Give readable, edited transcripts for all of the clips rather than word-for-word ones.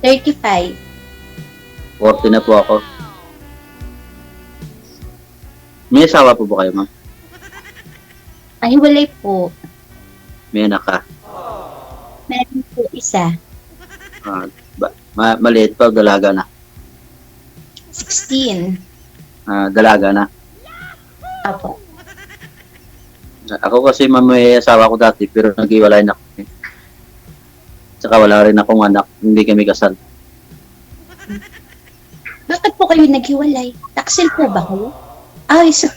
35. 40 na po ako. May asawa po ba kayo, ma'am? Ay, hiwalay po. May anak ka? Meron po isa. Maliit pa o dalaga na? 16. Dalaga na. Apo. Ako kasi ma'am, may asawa ko dati pero nag-iwalay na kami. Tsaka wala rin akong anak, hindi kami kasal. Bakit po kayo naghiwalay? Taksil po ba kayo? Ay, so...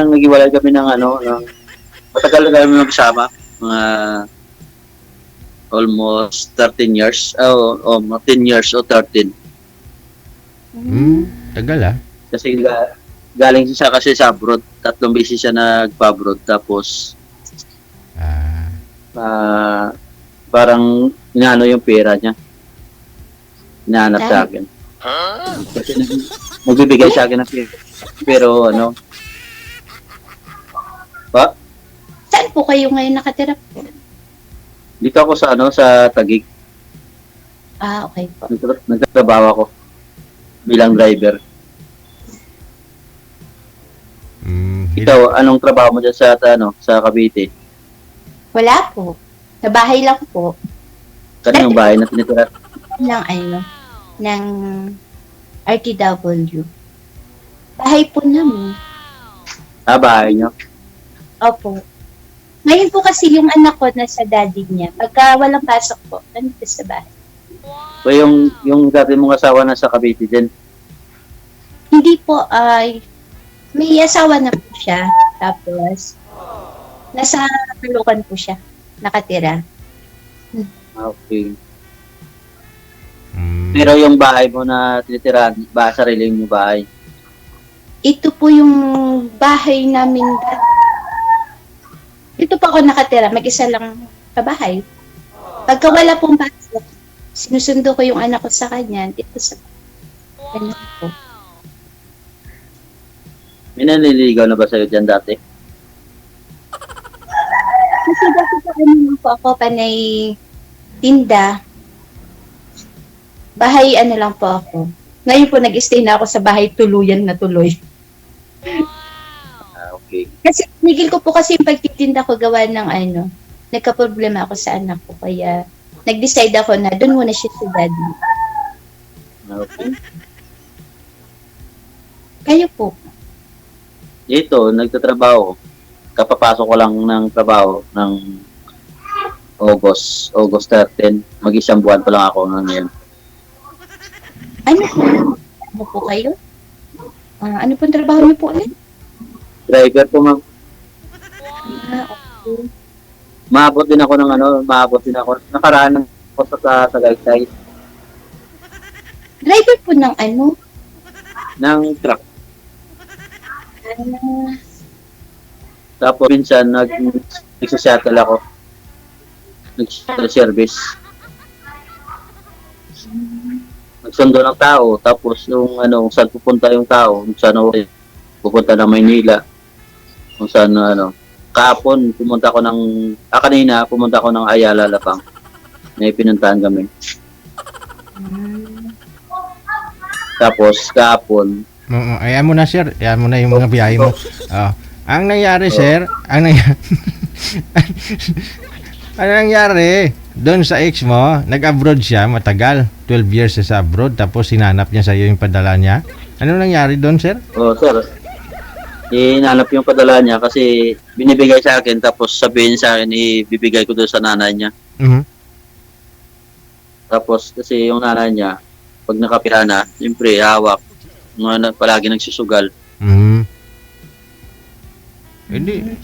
Nag-iwalay kami ng matagal na kami magsama. Mga almost 13 years. 10 years o 13. Tagal ah. Kasi galing siya kasi sa abroad. 3 beses siya nagpa-abroad. Tapos, parang inaano yung pera niya. Inahanap sa akin. Kasi nagbibigay sa akin ng pera. Pero Saan po kayo ngayon nakatira po? dito ako sa Taguig. Okay po. Nagtatrabaho ako bilang driver. Ikaw, anong trabaho mo dyan sa Cavite? Wala po. Sa bahay lang po. Kanino bahay na tinitira? Ng RTW. Bahay po namin. Bahay nyo? Opo. Ngayon po kasi yung anak ko nasa daddy niya. Pagka walang pasok po, nandito sa bahay. So yung dati mong asawa na sa Cavite din? Hindi po ay may asawa na po siya. Tapos nasa Caloocan po siya nakatira. Okay. Pero yung bahay mo na tinitirahan, sarili mo bahay? Ito po yung bahay namin dati. Ito pa ako nakatira, mag-isa lang sa bahay. Pagka wala pong pasok, sinusundo ko yung anak ko sa kanya, dito sa kanya po. May nanliligaw na ba sa'yo dyan dati? Kasi dati pa po ako panay tinda. Bahay lang po ako. Ngayon po nag-stay na ako sa bahay tuluyan na tuloy. Okay. Kasi nigil ko po kasi yung pagtitinda ko gawa ng nagka-problema ako sa anak ko. Kaya nag-decide ako na doon muna siya sa daddy. Okay. Kayo po? Ito, nagtatrabaho. Kapapasok ko lang ng trabaho ng August 13. Mag-isang buwan pa lang ako ngayon. Ano po kayo? Ano pong trabaho niyo po ulit? Driver po, ma'am. Okay. Maabot din ako. Nakaraan ako sa Tagaytay. Driver po ng Ng truck. Ah, Tapos minsan nagsa-shuttle ako. Nag-shuttle service. Nagsundo ng tao. Tapos kung saan pupunta yung tao. Kung saan pupunta ng Maynila. Kung saan kahapon kanina pumunta ako ng Ayala, Lapang. May pinuntahan kami. Tapos kahapon Ayan mo na, sir. Ayan mo na yung mga biyahe mo. Ang nangyari, sir, ang nangyari, doon sa ex mo, nag-abroad siya, matagal. 12 years siya sa abroad, tapos hinanap niya sa'yo yung padala niya. Ano nangyari doon, sir? sir. Hinanap yung padala niya kasi binibigay sa akin tapos sabihin sa akin ibibigay ko doon sa nanay niya. Tapos kasi yung nanay niya, pag nakapira na, siyempre hawak. Palagi nagsusugal. Hindi,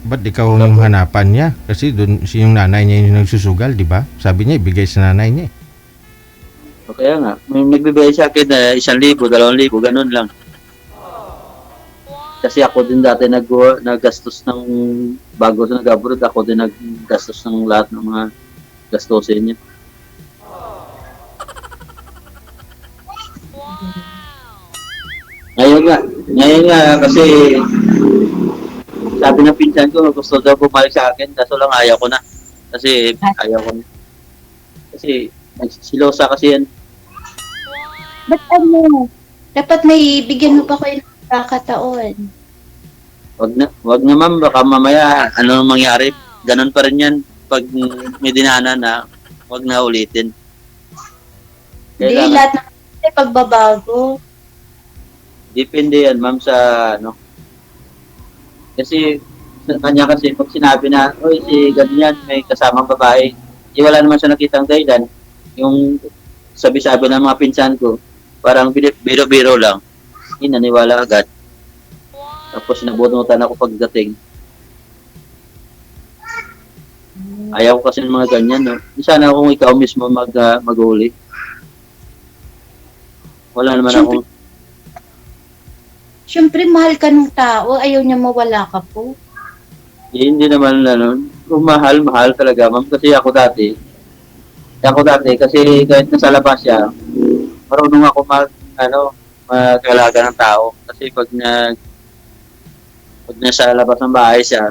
ba't ikaw ang hanapan niya? Kasi doon yung nanay niya yung nagsusugal, di ba? Sabi niya, ibigay sa nanay niya. O kaya nga, may nagbibigay sa akin na 1,000, 2,000, ganun lang. Kasi ako din dati naggastos ng, bago sa nag-abroad, ako din naggastos ng lahat ng mga gastusin niya. Ngayon nga kasi sabi ng pinsan pinsan ko, gusto daw bumalik sa akin, kaso lang ayaw ko na. Kasi ayaw ko na. Kasi silosa kasi yan. Ba't ano? Dapat may bigyan mo pa kayo ng pagkakataon. Wag na ma'am, baka mamaya ano nang mangyari. Ganon pa rin yan pag may dinaanan na wag na ulitin. Hindi, Kailangan, lahat ng may pagbabago. depende yan ma'am sa ano. Kasi sa kanya kasi pag sinabi na, oy si ganyan may kasamang babae, wala naman siya nakitang dahilan. Yung sabi-sabi ng mga pinsan ko, parang biro-biro lang. Naniwala agad. Tapos nabunutan ako pagdating. Ayaw ko kasi ng mga ganyan, no? Sana kung ikaw mismo mag-uli. Wala naman Siyempre- akong... Siyempre, mahal ka ng tao. Ayaw niya mawala ka po. Hindi naman, ano, kung mahal talaga, ma'am. Kasi ako dati, kasi kahit nasa labas siya, marunong ako mag-alaga ng tao. Kasi pag nasa labas ng bahay siya,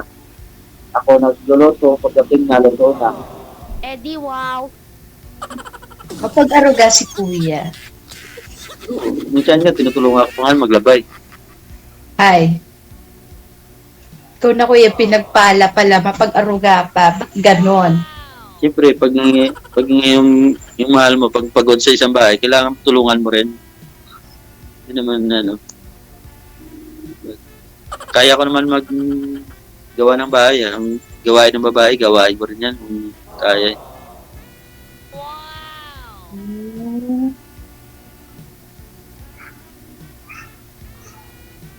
ako nagluluto, pagdating naluto na. Eddie, wow. Kapag-aruga si kuya. Minsan nga, tinutulungan ako nga maglabay. Ay. Ikaw na kuya, pinagpala pala, mapag-aruga pa. Ba't ganon? Siyempre, pag yung mahal mo, pag pagod sa isang bahay, kailangan tulungan mo rin. Hindi naman, ano. Kaya ko naman gawa ng bahay. Ang gawain ng babae, gawain ko rin yan. Kung kaya.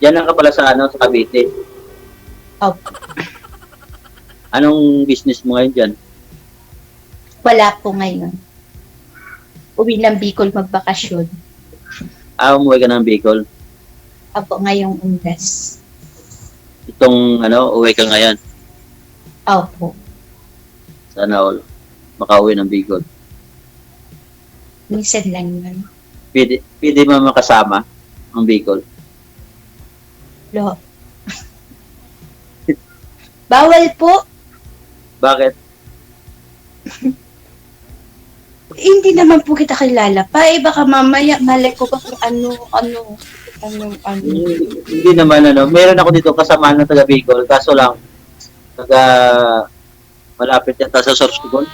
Yan lang ka pala sa, sa Cavite. Opo. Anong business mo ngayon dyan? Wala po ngayon. Uwi ng Bicol magbakasyon. Umuwi ka ng Bicol. Opo, ngayong Undas. Itong, uwi ka ngayon. Opo. Sana all. Makauwi ng Bicol. Minsan lang yun. Pwede mo makasama ang Bicol. Lo. Bawal po. Bakit? Hindi naman po kita kilala pa. Baka mamaya malay ko pa kung ano. Hindi naman, meron ako dito kasama ng taga Bicol, kaso lang, malapit yata sa Sorsogon.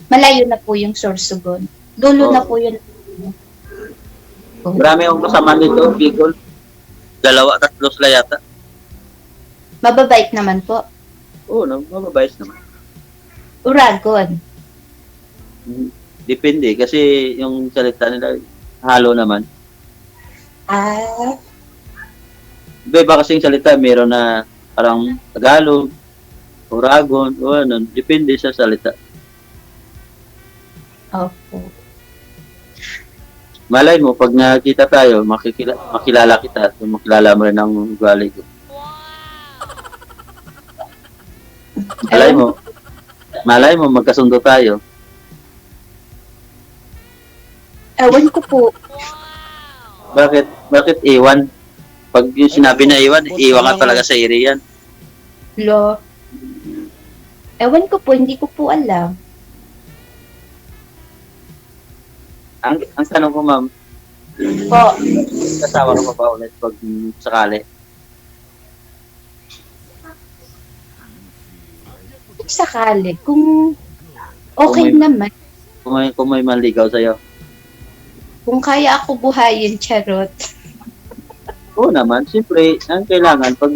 Malayo na po yung Sorsogon. Dulo na po yun. Marami akong kasama dito, Bicol. 2, 3 sila yata. Mababait naman po. Oo, mababayos naman. Uragon. Depende, kasi yung salita nila, halo naman. Ah, Iba kasi yung salita, meron na parang Tagalog, Uragon, o ano, depende sa salita. opo. Malay mo, pag nakita tayo, makilala kita at makilala mo rin ang ugali ko. Malay mo, magkasundo tayo. Ewan ko po. Bakit iwan? Pag yung sinabi na iwan, iwan ka talaga sa area yan. Lo. Ewan ko po, hindi ko po alam. Ang tanong ko, ma'am, Po, kasawa ka pa ba ulit pag sakali? kung sakali, kung okay Kung naman, Kung may manligaw sa'yo. kung kaya ako buhayin, charot. Oo naman, siyempre, ang kailangan, pag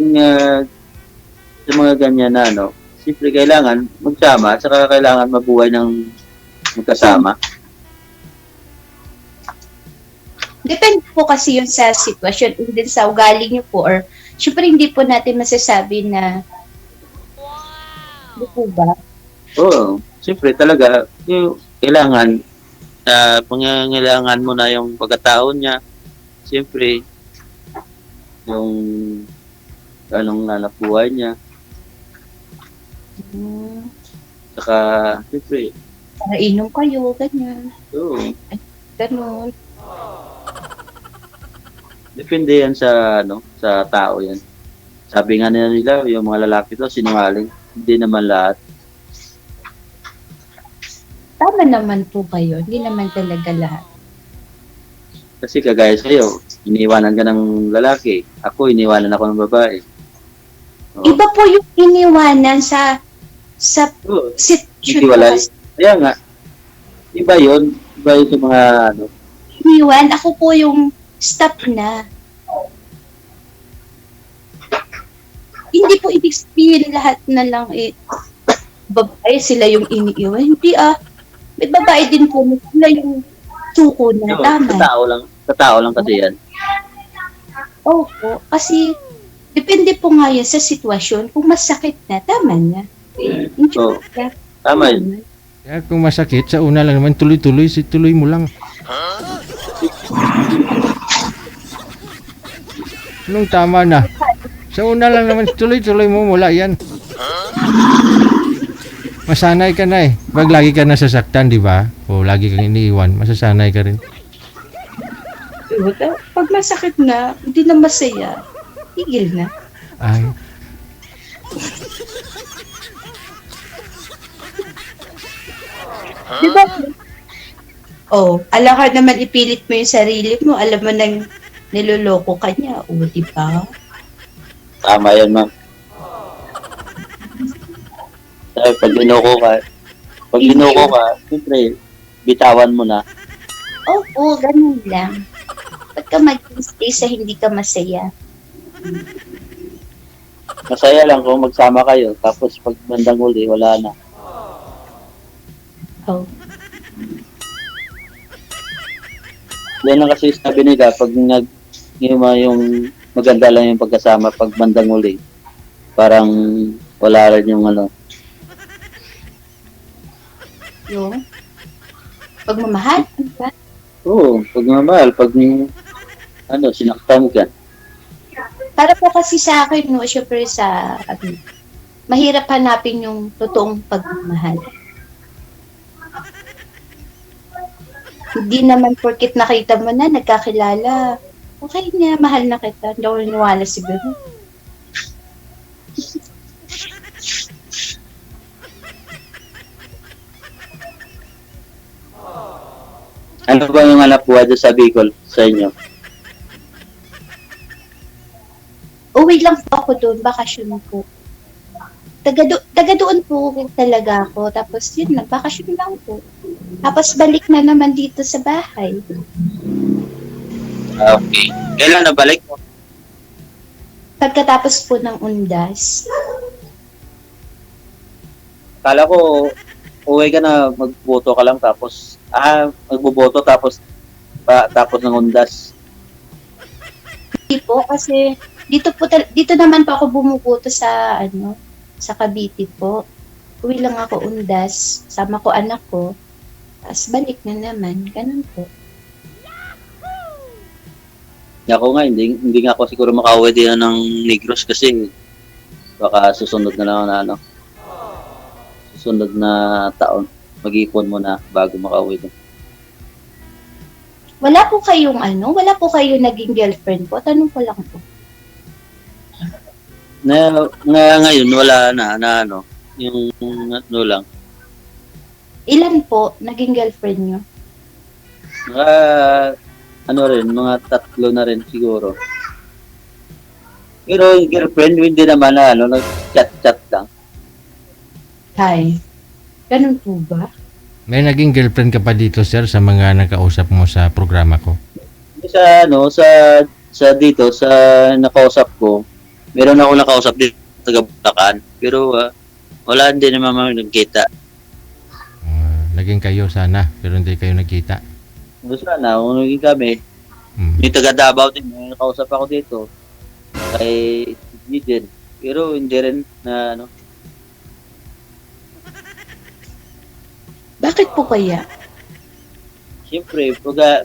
sa mga ganyan na, siyempre kailangan magsama, at saka kailangan mabuhay ng magkasama. Depende po kasi yun sa sitwasyon, hindi sa ugali niyo po, or syempre hindi po natin masasabi na, di po ba? Oo, siyempre talaga, yung kailangan, pangangailangan mo na yung pagkatao niya, siyempre, yung anong anak buhay niya, saka, siyempre, Para inom kayo, ganyan. oo, Ganun. depende yan sa, sa tao yan. Sabi nga nila, yung mga lalaki to, sinungaling. Hindi naman lahat. Tama naman po kayo. Hindi naman talaga lahat. Kasi kagaya sa'yo, iniwanan ka ng lalaki. Ako, iniwanan ako ng babae. Oo. Iba po yung iniwanan sa Oo, situation hiwalay. ko. Kaya nga, iba yun. Iba yun sa mga, Iniwan, ako po yung stop na. Hindi po ibig sabihin lahat na lang babae sila yung iniiwan. Hindi may babae din po sila yung suko na. yun, Tama. sa tao lang kasi yan. Opo, kasi depende po nga yan sa sitwasyon. Kung masakit na, tama na. Oo. Tama yun. Kaya kung masakit, sa una lang naman, tuloy-tuloy, tuloy mo lang. Anong tama na? Sa una lang naman, tuloy-tuloy mo, mula yan. Masanay ka na eh. Pag lagi ka nasasaktan, di ba? O lagi kang iniiwan, masasanay ka rin. Pag masakit na, hindi na masaya, tigil na. Ay, Di ba? Oh, alam ka naman ipilit mo yung sarili mo, alam mo nang niloloko ka niya, o di ba? Tama yun, ma'am. Dahil pag ginoko ka, siyempre, bitawan mo na. Oo, ganun lang. Pagka mag-stay sa hindi ka masaya. Masaya lang kung magsama kayo, tapos pag bandang uli, wala na. Oh. Yan lang kasi sabi nila, pag yung maganda lang yung pagkasama, pag bandang uli, parang wala rin yung Yung pagmamahal, di ba? Oo, pagmamahal, pag sinaktan ka. Para po kasi sa akin, no, syempre mahirap hanapin yung totoong pagmamahal. Hindi naman porkit nakita mo na, nagkakilala, okay na, mahal na kita. Hindi ako niniwala siguro. Ano ba yung anak buhay doon sa Bicol sa inyo? Uwi lang po ako doon, bakasyon po. Taga doon po talaga ako. Tapos yun lang, bakasyon lang po. Tapos balik na naman dito sa bahay. Okay. Kailan na balik mo? Pagkatapos po ng undas, Akala ko, uwi ka na, magboto ka lang tapos, magboboto tapos ng undas. hindi po kasi dito naman po ako bumubuto sa sa Cavite po. Uwi lang ako undas, sama ko anak ko. Tapos balik na naman, ganun po. Ako nga, hindi nga ako siguro makauwi din ng Negros kasi baka susunod na lang susunod na taon, mag-ipon muna bago makauwi din. Wala po kayong naging girlfriend po? Tanong ko lang po. Ngayon, wala na yung lang. Ilan po naging girlfriend nyo? Mga 3 na rin siguro. Pero yung girlfriend, hindi naman nag-chat-chat lang. Hi. Ganun po ba? may naging girlfriend ka pa dito, sir, sa mga nakausap mo sa programa ko? Sa dito, sa nakausap ko, meron ako nakausap dito, taga Bulacan, pero wala din naman nagkita. Naging kayo sana, pero hindi kayo nagkita. Sana, kung naging kami, yung taga Davao din, may nakausap ako dito, kay Sydney din, pero hindi rin na Bakit po kaya? Siyempre,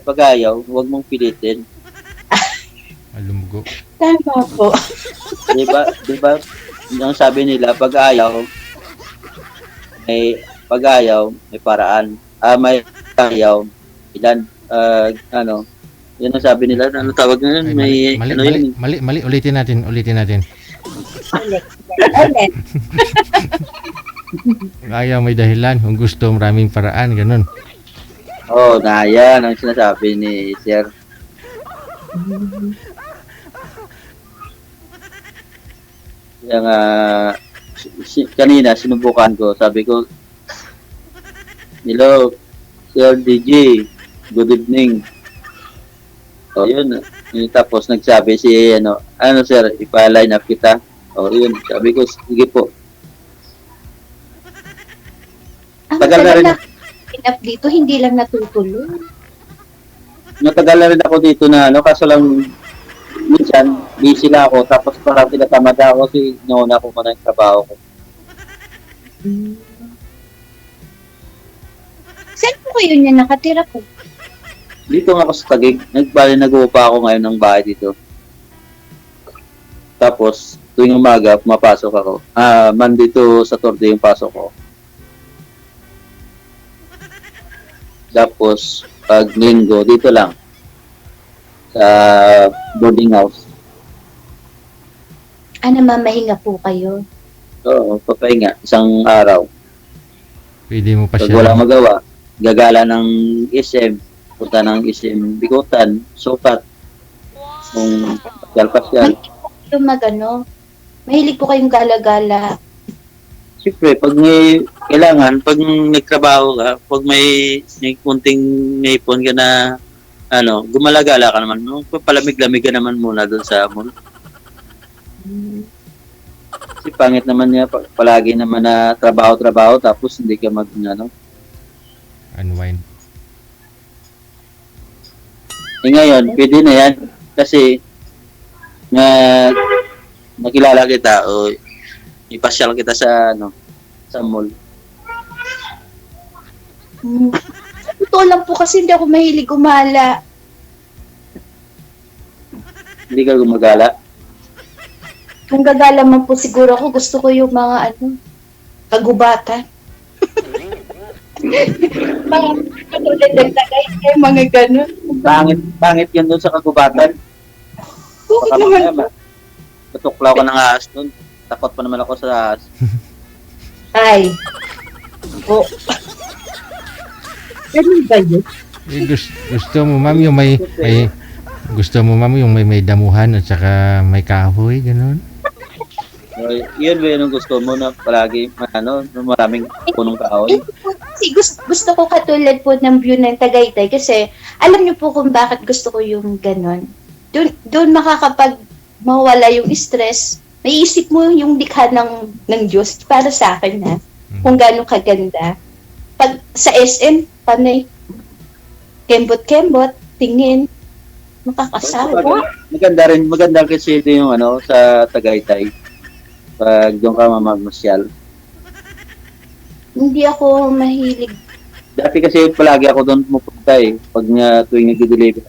pag ayaw, huwag mong pilitin. Malumugo. Tama po. Diba, ang sabi nila, pag ayaw, may paraan. May ayaw, yun ang sabi nila, ano tawag na yun? Ay, mali, ulitin natin. ulit. Ulit. Ayaw may dahilan. Kung gusto, maraming paraan. Ganun. Oo, na yan ang sinasabi ni Sir. Kaya nga, kanina sinubukan ko, sabi ko, hello, Sir DJ, good evening. O yun, tapos nagsabi si, ano sir, ipa-line up kita. O yun, sabi ko, sige po. Ang Tagal na rin. Enough dito, hindi lang natutuloy. Matagal na rin ako dito na, kaso lang, minsan, busy lang ako, tapos parang tinatamad ako kasi nauna ko man ang trabaho ko. Saan po kayo niya nakatira po? Dito nga ako sa Taguig, nag-uupa ako ngayon ng bahay dito. Tapos, tuwing umaga, pumapasok ako. Monday to Saturday yung pasok ko. Tapos, pag linggo, dito lang. Sa boarding house. Mamahinga po kayo. Oo, papahinga. Isang araw. Pwede mo pa Pag siya. wala magawa, gagala ng SM, punta ng SM, Bikutan, Sokat, kung pasyal-pasyal. Mahilig po kayong gala-gala. Siyempre, pag may kailangan, pag nagtrabaho ka, pag may kunting naipon ka na, gumalagala ka naman, palamig-lamig ka naman muna doon sa mall. Kasi pangit naman niya, palagi naman na trabaho-trabaho, tapos hindi ka Unwind. ngayon, pwede na yan. Kasi, nakilala kita, o ipasyal kita sa, sa mall. Totoo lang po kasi hindi ako mahilig gumala. Hindi ka gumagala. Kung gagala man po siguro ako, gusto ko yung mga kagubatan. Mga katulad ng tagay, mga ganun. Pangit yan doon sa kagubatan. Bakit Baka naman mamaya, matuklaw ka ng ahas doon. Takot pa naman ako sa ahas. Ay. Oh. Ganun ba yun? Gusto mo ma'am yung may gusto mo ma'am yung may damuhan at saka may kahoy, ganun? Yun ba yun ang gusto mo na palagi, maraming punong kahoy? Kasi gusto ko katulad po ng view ng Tagaytay kasi alam niyo po kung bakit gusto ko yung ganon. Doon makakapag mawala yung stress, maiisip mo yung likha ng Diyos para sa akin na kung gaano kaganda. Pag sa SM, panay, kembot-kembot, tingin, makakasawa. Maganda kasi ito yung sa Tagaytay. Pag doon ka mamamasyal. Hindi ako mahilig. Dati kasi palagi ako doon pupunta pag tuwing nag-deliver.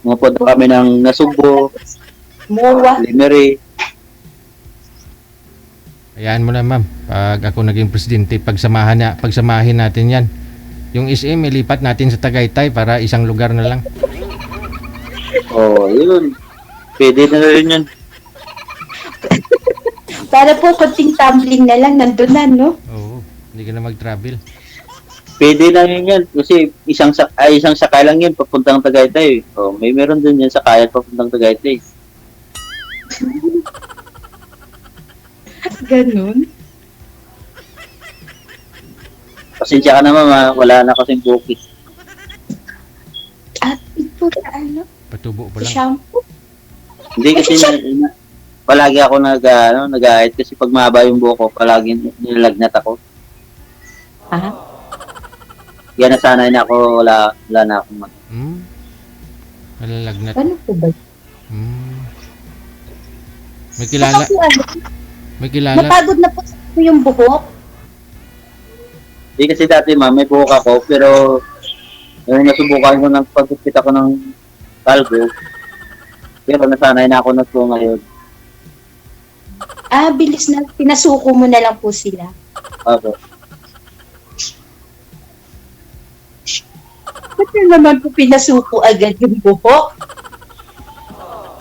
Pumunta kami ng Nasugbo, Mowa. Limery. Hayaan mo na ma'am. Pag ako naging presidente, pagsamahin natin yan. Yung SM, ilipat natin sa Tagaytay para isang lugar na lang. Yun. Pwede na rin yun. Para po konting tumbling na lang, nandun na, no? Oo, hindi ka na mag-travel. Pwede na rin yan. Kasi isang sakay lang yun papuntang Tagaytay. Meron din yan sakayan papuntang Tagaytay. Ganun. Pasensya ka naman, wala na kasing bukit. At ito Patubo pa lang. shampoo. Hindi kasi palagi ako nag-ahit kasi pag mahaba yung buhok ko, palagi nilalagnat ako. Ha? Kaya nasanay na ako, wala na akong Malalagnat. Ano po ba? May kilala. Saka po, May kilala. napagod na po sa yung buhok. Hindi kasi dati may buhok ako, pero yung nasubukan ko ng pagkukit ako ng kalbo, pero nasanay na ako na po ngayon. Bilis na. Pinasuko mo na lang po sila. Ako. Ba't na naman po pinasuko agad yung buhok?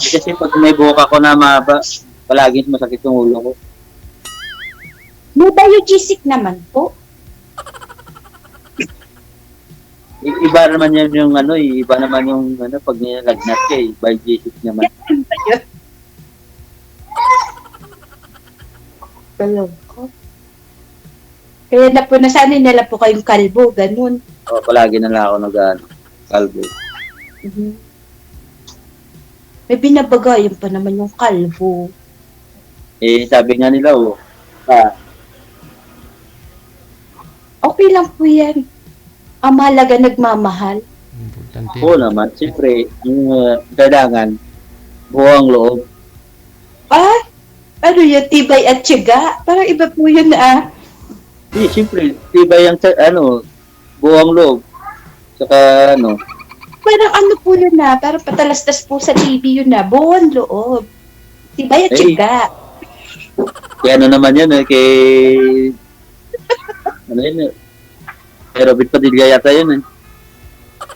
Kasi pag may buhok ako na mahaba, palagi masakit yung ulo ko. May biogesic naman po. Iba naman yan yung ano, iba naman yung ano, pag nilalagnat ka by Jesus naman. Kaloko. Kaya na po, nasanay nila po kayong kalbo, ganun. O, palagi na lang ako nag-ano, kalbo. Mhm. May binabagayan pa naman yung kalbo. Eh, sabi nga nila, Okay lang po yan. Ang mahalaga nagmamahal. Importante. oo naman, siyempre, yung kailangan, buwang loob. Ah, ano yun, tibay at tiyaga? Parang iba po yun Eh, siyempre, iba yung, buwang loob. Saka, Parang ano po yun parang patalastas po sa TV yun buwan loob. Tibay at Eh. tiyaga. kaya ano naman yun, kay, ano yun, kay Robert Padilla yata yun,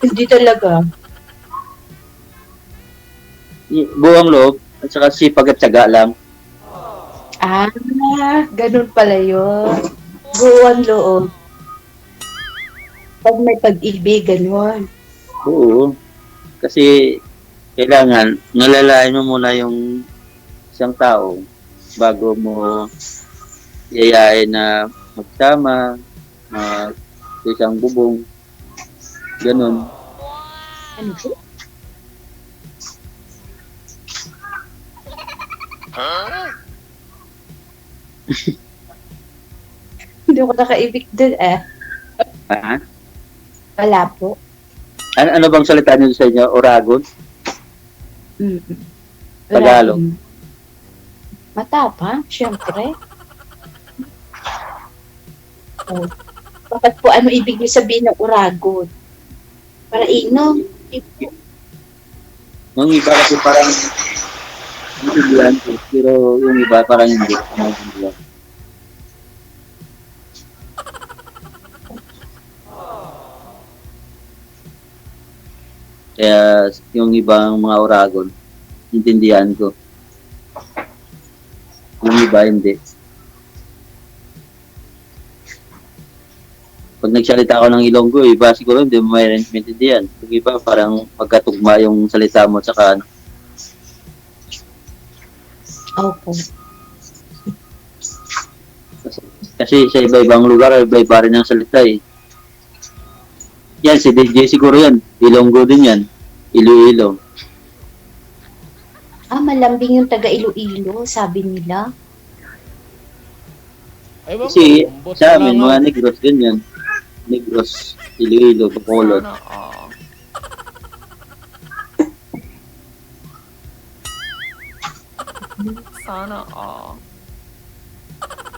Hindi talaga. buwang loob, at saka sipag at tiyaga lang. Ah, ganun pala yun. Buwan loob. Pag may pag-ibig, ganun. Oo. Kasi, kailangan, nalalain mo muna yung isang tao bago mo yayain na magsama, sa isang bubong. Ganun. Ano po? Hindi ko nakaibig dun Ha? Wala po. Ano bang salita niyo sa inyo? Oragon? Mm-mm. Tagalog. Wala po. Matapang, syempre. Oh. Bakit po ano ibig niyo sabihin ng uragon? Para inom. Yung iba kasi parang naiintindihan ko, pero yung iba parang hindi. Naiintindihan. Kaya yung ibang mga oragon, intindihan ko. Yung iba hindi. Pag nagsalita ako ng Ilonggo, iba siguro hindi mo may maintindihan. Pag iba parang magkatugma yung salita mo tsaka Opo. kasi sa iba-ibang lugar, iba-iba rin ang salita eh. Yan, si DJ siguro yan. Ilonggo din yan. Iloilo. Malambing yung taga Iloilo, sabi nila. Ewan ko, Kasi boss sa na amin, lang mga ako. Negros ganyan. Negros, Iloilo, Bacolod.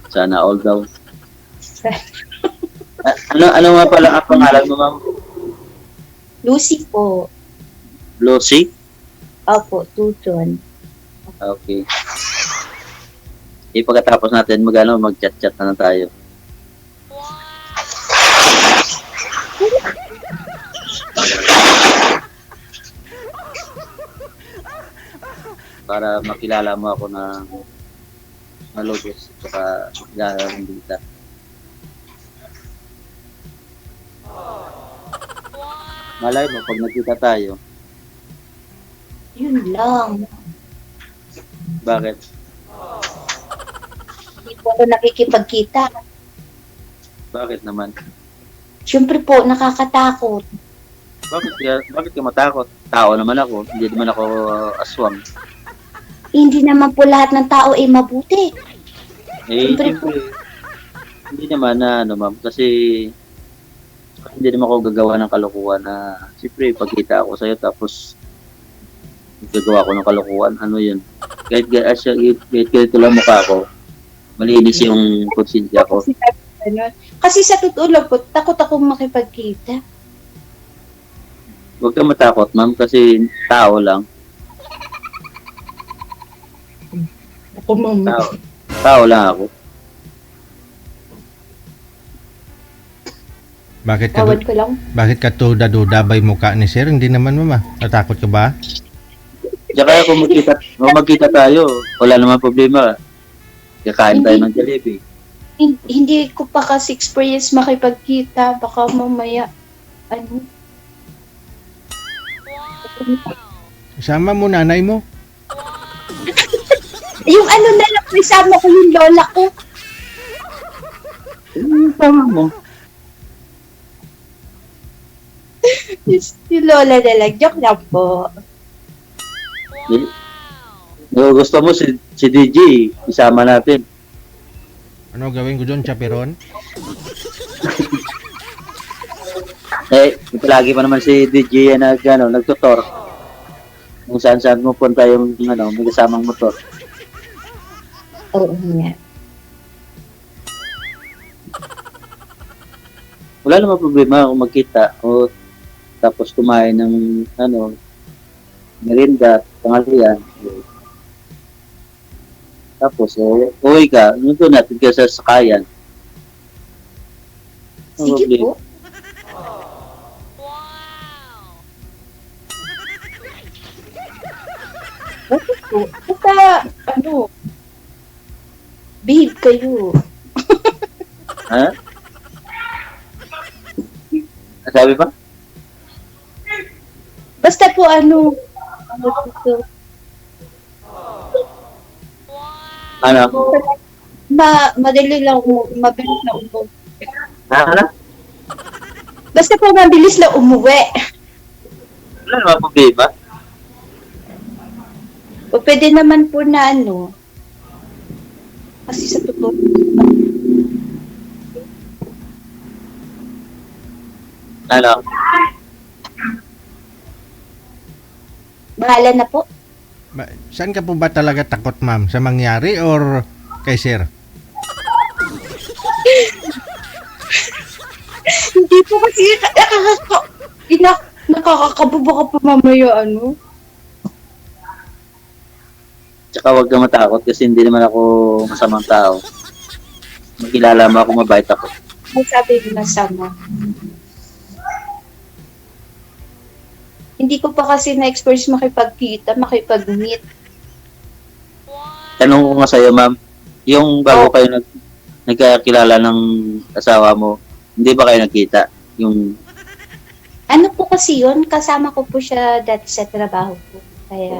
Sana all daw. Ano nga pala ang pangalan mo, ma'am? Lucy po. Lucy? Opo, Tuton. Okay. Pagkatapos natin mag-chat-chat na tayo. Para makilala mo ako na malugos at hindi kita. Malay mo, pag nagkita tayo, Yun lang. bakit? Hindi po ako nakikipagkita. Bakit naman? Siyempre po, nakakatakot. Bakit ka matakot? Tao naman ako, hindi naman ako aswang. Hindi naman po lahat ng tao ay mabuti. Siyempre po. Siyempre, hindi naman na, ma'am, kasi hindi naman ako gagawa ng kalokohan na, siyempre, pagkita ako sa'yo, tapos gagawa ko ng kalokohan, ano yun? Kahit ganito lang mukha ko, malinis yung konsensya ko. Kasi sa totoo lang po, takot akong makipagkita. Huwag ka matakot, ma'am, kasi tao lang. Ako, ma'am. Tao lang ako. Tawad ko lang. Bakit ka duda-duda ba yung mukha ni sir? Hindi naman mama. Natakot ka ba? Tsaka kung magkita tayo, wala naman problema. Kakain tayo ng Jollibee. Hindi ko pa kasi experience makipagkita. Baka mamaya, ano, Sama mo nanay mo. yung ano na lang, isama ko yung lola ko. Tama mo. Yung lola na lang. Joke lang po. Kung gusto mo si DJ, isama natin. Ano gawin ko doon, chaperon? Lagi pa naman si DJ na nagtutor. Kung saan mo punta yung may kasamang motor. Oo nga. Wala naman problema kung magkita o tapos kumain ng merienda, tanghalian. Tapos, uwi ka, doon natin ka sa sakayan. Sige po. Bakit po? Basta, ano, behave kayo. Ha? Sabi pa? Basta po, ano dito, Ano? madali lang, mabilis na umuwi. Ano? Basta po, mabilis lang umuwi. Wala naman problema. O pwede naman po na ano, kasi sa totoo, Ano? bahala na po. Saan ka po ba talaga takot, ma'am? Sa mangyari or kay sir? Hindi po kasi nakakakabubo ka pa mamaya, ano. Tsaka huwag ka matakot kasi hindi naman ako masamang tao. Magkilala mo ako, mabait ako. Ang sabi mo na sama. Hindi ko pa kasi na-experience makipagkita, makipag-meet. Tanong ko nga sa'yo, ma'am, yung bago kayo nagkakilala ng asawa mo, hindi ba kayo nagkita? Yung Ano po kasi yun? Kasama ko po siya dati sa trabaho ko. Kaya,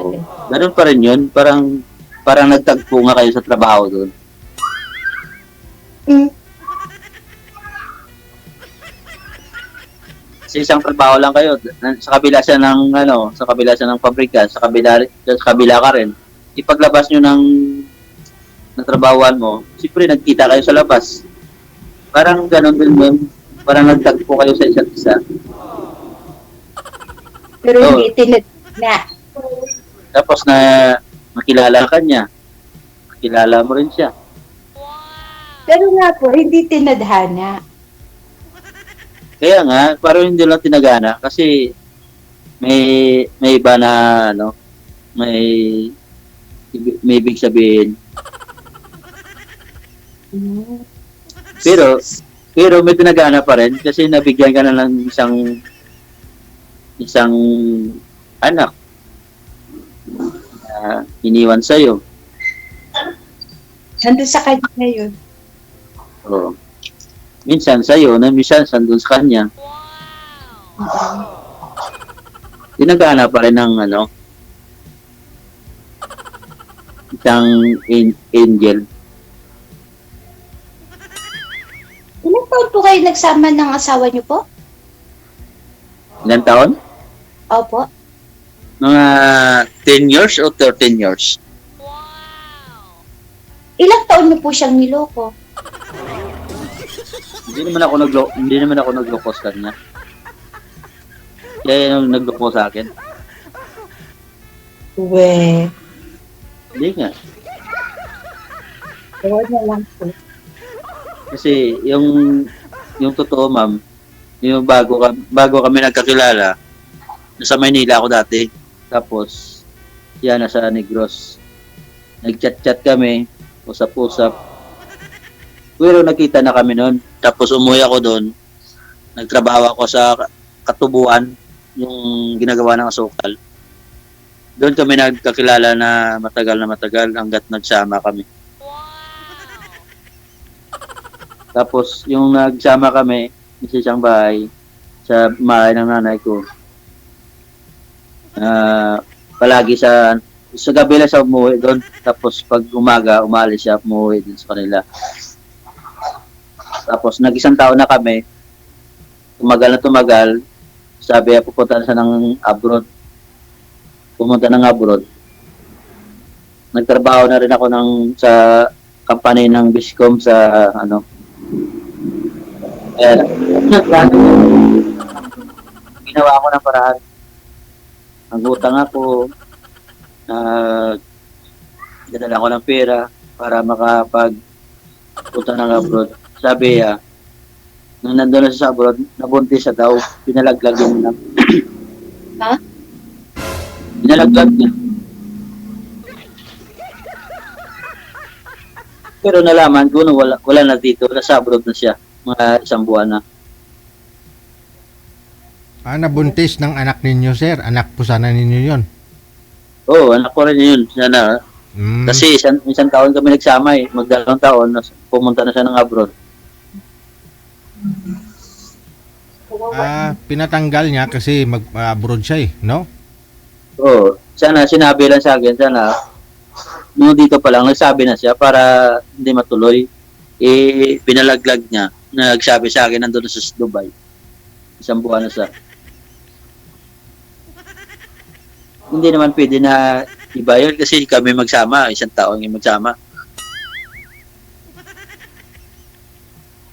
ganun pa rin yun, parang nagtagpo nga kayo sa trabaho doon. mm, Sa isang trabaho lang kayo, sa kabila siya ng pabrika, sa kabila ka rin. Ipaglabas nyo ng trabahoan mo, siyempre nagkita kayo sa labas. Parang ganun din, ma'am. Parang nagtagpo kayo sa isa't isa. pero Oo. hindi tinag na. Tapos makilala ka niya. Makilala mo rin siya. Pero nga po, hindi tinadhana. Kaya nga, parang hindi lang tinagana kasi may iba na may ibig sabihin. Mm. Pero may tinagana pa rin kasi nabigyan ka na ng isang anak na iniwan sa'yo. Nandun sa kanya ngayon. Oo. Minsan sa'yo, na minsan sandun sa kanya. Tinagana pa rin ng isang angel. Ilang taon po kayo nagsama ng asawa niyo po? Ilan taon? Opo. Mga 10 years o 13 years? Ilang taon niyo po siyang niloko? Hindi naman ako nagloko sa kanya. Kaya yung nagloko sa akin. We. Hindi nga. Ewan na lang po. Kasi yung totoo, ma'am, yung bago kami nagkakilala, nasa Maynila ako dati. Tapos, yan, nasa Negros. Nag-chat-chat kami, usap-usap. Pero nakita na kami noon. Tapos umuwi ako doon. Nagtrabaho ako sa katubuan, yung ginagawa ng asukal. doon kami nagkakilala na matagal hanggat nagsama kami. Tapos yung nagsama kami sa isang bahay sa bahay ng nanay ko. Palagi sa gabi lang siya umuwi doon. Tapos pag umaga, umalis siya, umuwi din sa kanila. Tapos nag-isang taon na kami. Tumagal na tumagal. Sabi niya, pupunta na siya ng abroad. Pumunta ng abroad. Nagtrabaho na rin ako sa company ng Biscom sa ginawa ko ng paraan. Nagutang ako, dinala ko ng pera para makapagpunta ng abroad. Sabi niya, nung nandun na siya sa abroad, nabuntis siya daw, pinalaglag yun na. Ha? Pinalaglag niya. Pero nalaman ko wala na dito, nasa abroad na siya, mga isang buwan na. Nabuntis ng anak ninyo, sir. Anak po sana ninyo yon. Oo, anak ko rin yun. Sana. Mm. Kasi isang taon kami nagsama eh. Magdalawang taon, pumunta na siya ng abroad. Pinatanggal niya kasi mag-abroad siya eh, no? Oo. Sana, sinabi lang sa akin, sana, nung dito pa lang, nagsabi na siya para hindi matuloy. Pinalaglag niya. Nagsabi sa akin, nandun na sa Dubai. Isang buwan na siya. Hindi naman pwede na iba yun kasi kami magsama, isang taon yung magsama.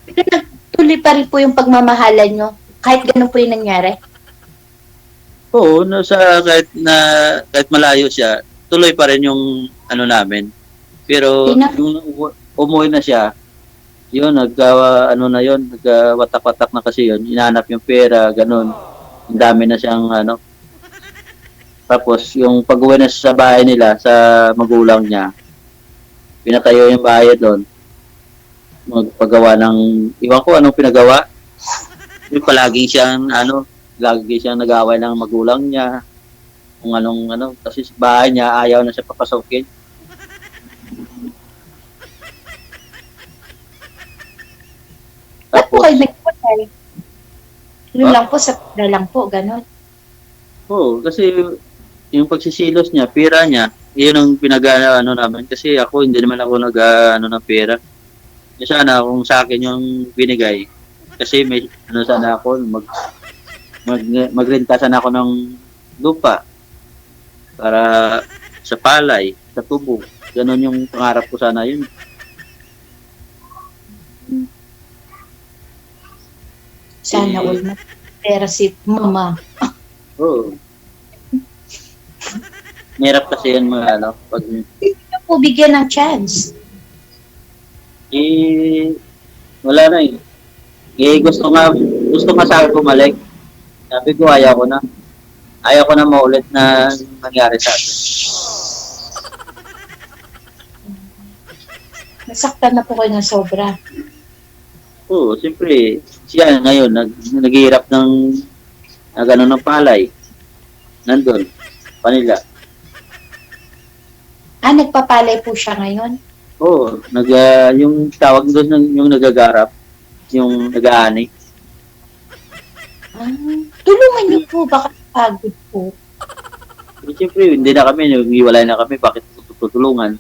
Pero nagtuloy pa rin po yung pagmamahalan nyo. Kahit ganun po yung nangyari. Oo, kahit malayo siya, tuloy pa rin yung namin. Pero yung umuwi na siya, yun, nagwatak-watak na kasi yun, inahanap yung pera, ganun. Ang dami na siyang Tapos yung pag-uwi na sa bahay nila, sa magulang niya, pinatayo yung bahay doon. Magpagawa ng, iwan ko anong pinagawa. Yung palagi siyang nag-away ng magulang niya. Kung kasi sa bahay niya, ayaw na siya papasokin. Ba't po kayo nagpatay? Yun lang po, sa pera lang po, gano'n. Oo, kasi yung pagsisilos niya, pera niya, yun ang namin. Kasi ako, hindi naman ako ng pera. Sana kung sa akin yung binigay, kasi may sana ako, magrenta sana ako ng lupa para sa palay, sa tubo. Ganon yung pangarap ko sana yun. Sana all na pera si mama. Oo. Merap kasi yun pag Hindi na po bigyan ng chance. wala na eh. Gusto nga sa akin bumalik. Sabi ko, ayaw ko na. Ayaw ko na maulit na nangyari sa akin. Nasaktan na po kayo ng sobra. Oo, siyempre, siya ngayon, naghihirap ng palay. Nandun, panila. Nagpapalay po siya ngayon? Oo, yung tawag doon yung nagagarap, yung nag-aani. Tulungan niyo po, baka pagod po. Siyempre, hindi na kami, nag-iwalay na kami, bakit tutulungan?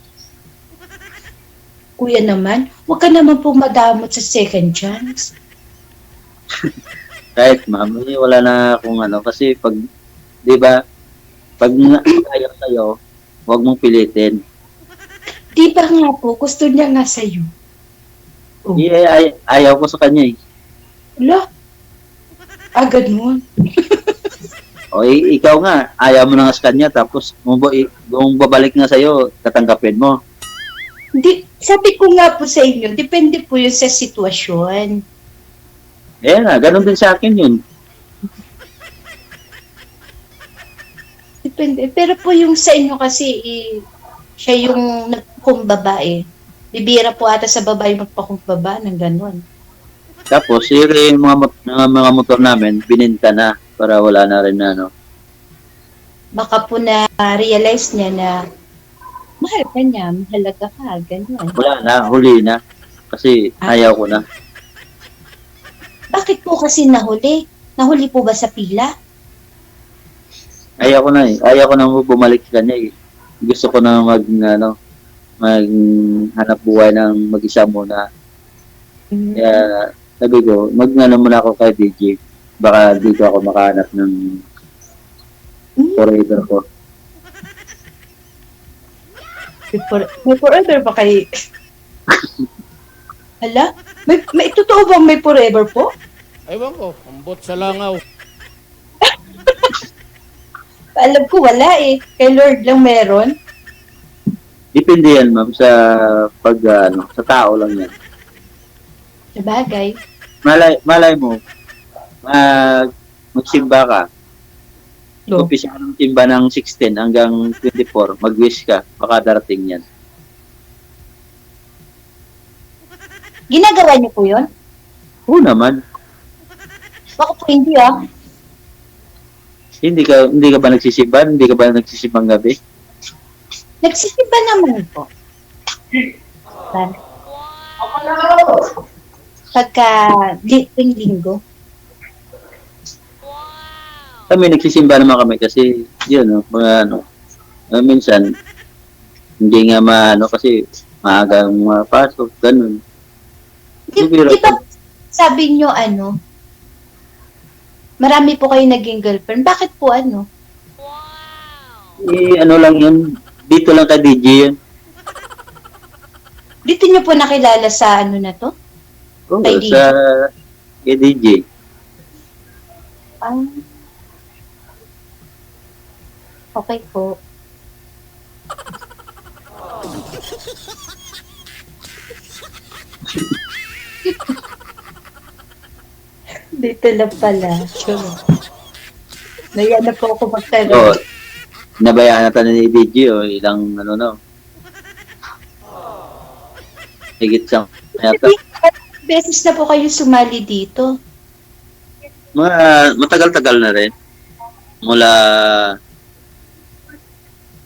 Kuya naman, huwag ka naman po madamot sa second chance. Kahit ma'am, wala na akong kasi pag, di ba, pag ayaw sa'yo, huwag mong pilitin. Di ba nga po, gusto niya nga sa'yo. Oh. Ayaw ko sa kanya eh. Wala. Ganun. O ikaw nga, ayaw mo na nga sa kanya, tapos kung babalik nga sa'yo, tatanggapin mo. Hindi, sabi ko nga po sa inyo, depende po yun sa sitwasyon. Ganun din sa akin yun. Depende. Pero po yung sa inyo kasi, siya yung nagpakumbaba eh. Bibira po ata sa babae magpakumbaba ng ganun. Tapos, yung mga motor namin, bininta na para wala na rin na baka po na-realize niya na mahal ka niya, mahalaga ka, gano'n. Wala na, huli na. Kasi ayaw ko na. Bakit po kasi nahuli? Nahuli po ba sa pila? Ayaw ko na eh. Ayaw ko na bumalik sa kanya eh. Gusto ko na maghanap buhay ng mag-isa muna. Kaya sabi ko, muna ako kay DJ. Baka dito ako makahanap ng forever ko. May forever ba kay... Hala? May totoo bang may forever po? Ewan ko, ambot sa langaw. Alam ko wala eh. Kay Lord lang meron. Depende yan, ma'am, sa sa tao lang yan. Sabagay. Malay mo, magsimba ka. No. Umpisa ka ng simba ng 16 hanggang 24, mag-wish ka, baka darating yan. Ginagawa niyo po yun? Oo naman. Baka po hindi ah. Hindi ka ba nagsisimba? Hindi ka ba nagsisimbang gabi? Nagsisimba naman po. Pagka linggo. Kami nagsisimba naman kami kasi yun, minsan hindi nga kasi maaga ang mga pasok, ganun. Di ba sabi nyo marami po kayo naging girlfriend. Bakit po Lang yun, dito lang ka DJ yun. Dito nyo po nakilala sa na to? Oo, Kay DJ? kay DJ. Okay po. Dito lang pala. Sure. Naya na po ako So, magtanong. nabayaan natin ni DJ, ilang higit sa yata. Beses na po kayo sumali dito. Matagal-tagal na rin. Mula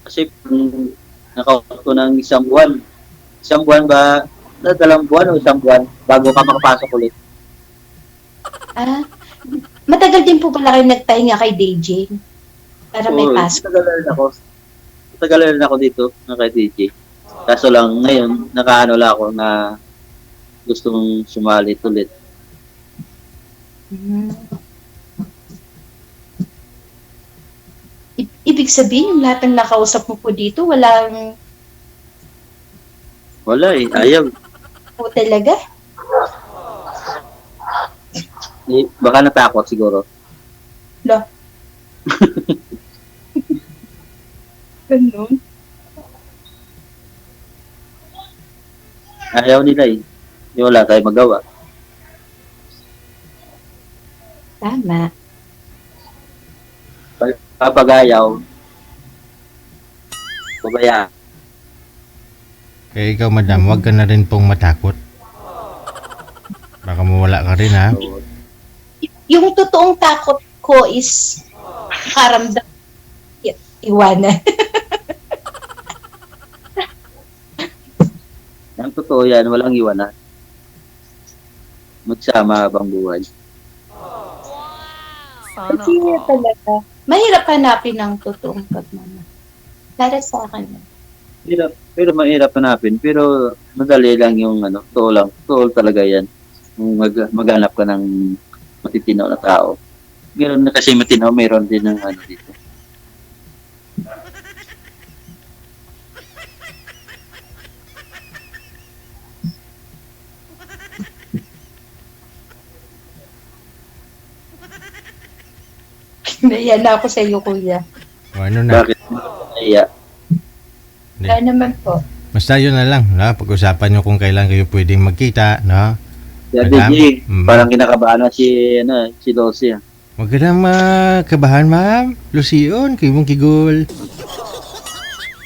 kasi naka-out ko ng isang buwan. Isang buwan ba? Dalawang buwan o isang buwan bago ka makapasok ulit. Matagal din po pala kayo nagpahinga kay DJ para may pasok. Matagal na rin ako dito na kay DJ. Kaso lang ngayon, nakaano lang ako na gustong sumali ulit. Ibig sabihin, yung lahat ng nakausap mo po dito, walang Wala eh, ayaw. po talaga? Baka natakot siguro. Wala. Ganun? Ayaw nila eh. Hindi wala tayo magawa. Tama. Kapag ayaw, babaya. Kaya ikaw, madam, wag ka na rin pong matakot. Baka mawala ka rin, ha? So, Yung totoong takot ko is karamdam iwanan. ang totoo yan, walang iwanan. Magsama habang buhay. Kasi talaga, mahirap hanapin ang totoong pagmamahal. Para sa akin. Pero mahirap hanapin. Pero madali lang yung totoo lang. Totoo talaga yan. Kung maghanap ka ng matitino na tao. Meron na kasi matino, meron din ng dito. Naiya na ako sa iyo, kuya. O ano na? Bakit? Kaya, Hindi. Kaya naman po. Basta yun na lang, no? Pag-usapan nyo kung kailan kayo pwedeng magkita, no? si Madam? DJ, Mm. parang kinakabahan na si Dulce. Huwag ka na makabahan, ma'am. Lucion, kayo mong kigol.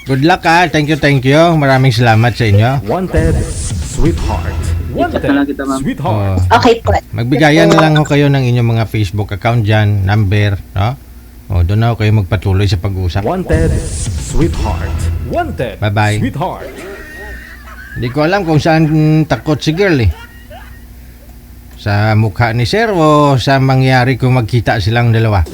Good luck, ha? Thank you. Maraming salamat sa inyo. Wanted, sweetheart. I-chat na lang kita, ma'am. Sweetheart. Oh, Okay po. magbigayan na lang ho kayo ng inyong mga Facebook account dyan, number, no? O, doon na ako kayo magpatuloy sa pag-usap. Wanted, sweetheart. Wanted, Bye-bye. sweetheart. Hindi ko alam kung saan takot si girl eh. Sa mukha ni sir o sa mangyari kung magkita silang dalawa.